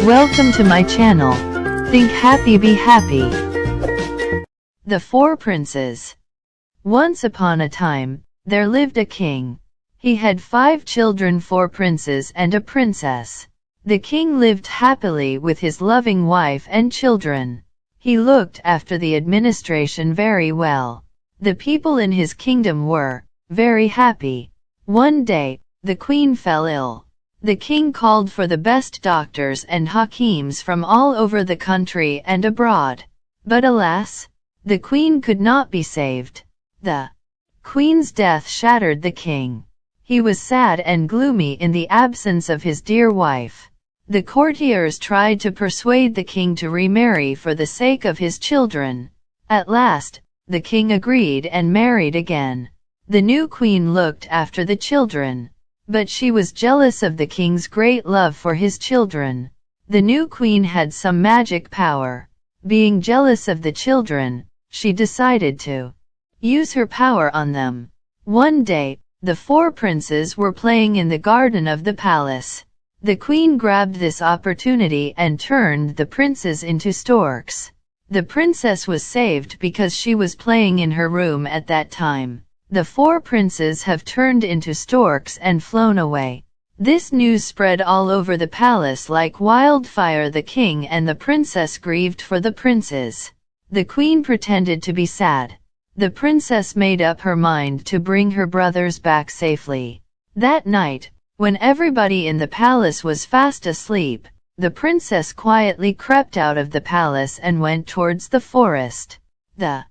Welcome to my channel. Think happy, be happy. The Four Princes. Once upon a time, there lived a king. He had 5 children, 4 princes and a princess. The king lived happily with his loving wife and children. He looked after the administration very well. The people in his kingdom were very happy. One day, the queen fell ill. The king called for the best doctors and hakims from all over the country and abroad. But alas, the queen could not be saved. The queen's death shattered the king. He was sad and gloomy in the absence of his dear wife. The courtiers tried to persuade the king to remarry for the sake of his children. At last, the king agreed and married again. The new queen looked after the children, but she was jealous of the king's great love for his children. The new queen had some magic power. Being jealous of the children, she decided to use her power on them. One day, the 4 princes were playing in the garden of the palace. The queen grabbed this opportunity and turned the princes into storks. The princess was saved because she was playing in her room at that time. The 4 princes have turned into storks and flown away. This news spread all over the palace like wildfire. The king and the princess grieved for the princes. The queen pretended to be sad. The princess made up her mind to bring her brothers back safely. That night, when everybody in the palace was fast asleep, the princess quietly crept out of the palace and went towards the forest. The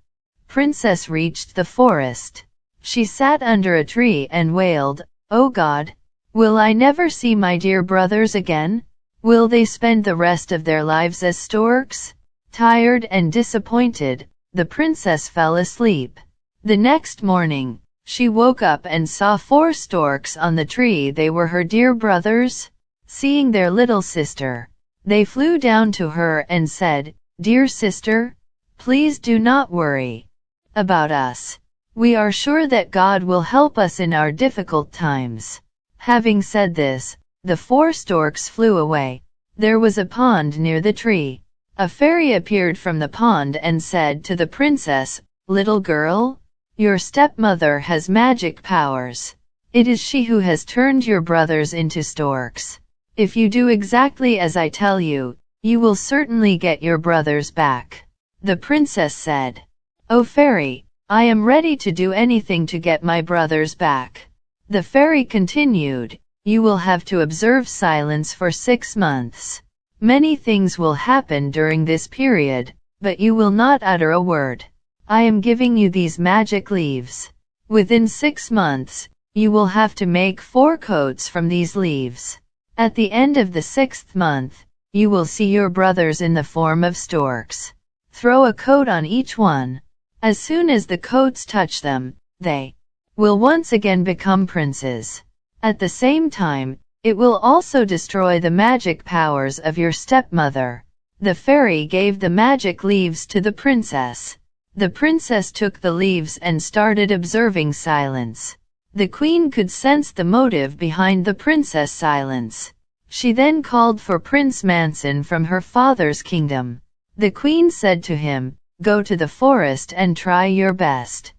princess reached the forest. She sat under a tree and wailed, "Oh God! Will I never see my dear brothers again? Will they spend the rest of their lives as storks?" Tired and disappointed, the princess fell asleep. The next morning, she woke up and saw 4 storks on the tree. They were her dear brothers. Seeing their little sister, they flew down to her and said, "Dear sister, please do not worry about us. We are sure that God will help us in our difficult times." Having said this, the 4 storks flew away. There was a pond near the tree. A fairy appeared from the pond and said to the princess, "Little girl, your stepmother has magic powers. It is she who has turned your brothers into storks. If you do exactly as I tell you, you will certainly get your brothers back." The princess said, "Oh fairy, I am ready to do anything to get my brothers back." The fairy continued, "You will have to observe silence for 6 months. Many things will happen during this period, but you will not utter a word. I am giving you these magic leaves. Within 6 months, you will have to make 4 coats from these leaves. At the end of the 6th month, you will see your brothers in the form of storks. Throw a coat on each one. As soon as the coats touch them, they will once again become princes. At the same time, it will also destroy the magic powers of your stepmother." The fairy gave the magic leaves to the princess. The princess took the leaves and started observing silence. The queen could sense the motive behind the princess' silence. She then called for Prince Manson from her father's kingdom. The queen said to him, "Go to the forest and try your best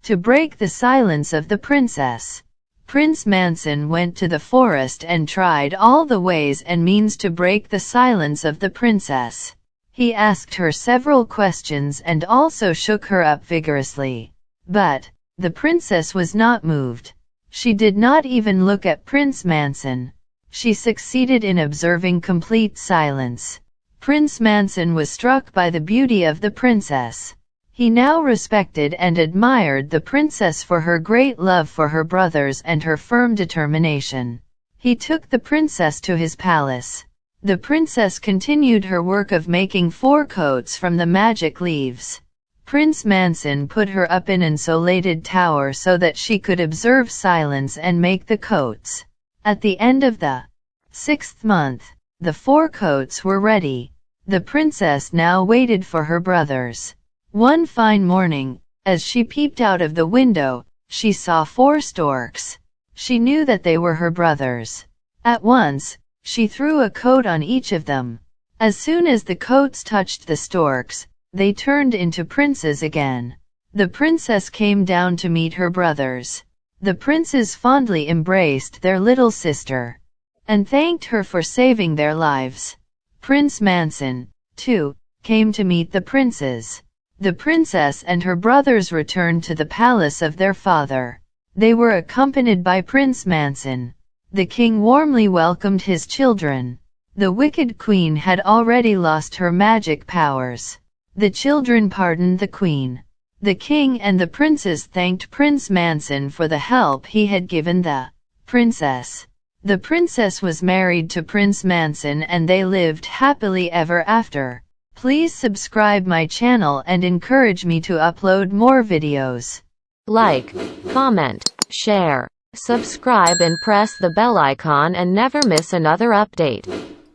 to break the silence of the princess." Prince Manson went to the forest and tried all the ways and means to break the silence of the princess. He asked her several questions and also shook her up vigorously. But the princess was not moved. She did not even look at Prince Manson. She succeeded in observing complete silence. Prince Manson was struck by the beauty of the princess. He now respected and admired the princess for her great love for her brothers and her firm determination. He took the princess to his palace. The princess continued her work of making 4 coats from the magic leaves. Prince Manson put her up in an insulated tower so that she could observe silence and make the coats. At the end of the 6th month, the 4 coats were ready. The princess now waited for her brothers. One fine morning, as she peeped out of the window, she saw 4 storks. She knew that they were her brothers. At once, she threw a coat on each of them. As soon as the coats touched the storks, they turned into princes again. The princess came down to meet her brothers. The princes fondly embraced their little sister and thanked her for saving their lives. Prince Manson, too, came to meet the princes. The princess and her brothers returned to the palace of their father. They were accompanied by Prince Manson. The king warmly welcomed his children. The wicked queen had already lost her magic powers. The children pardoned the queen. The king and the princes thanked Prince Manson for the help he had given the princess. The princess was married to Prince Manson and they lived happily ever after. Please subscribe my channel and encourage me to upload more videos. Like, comment, share, subscribe and press the bell icon and never miss another update.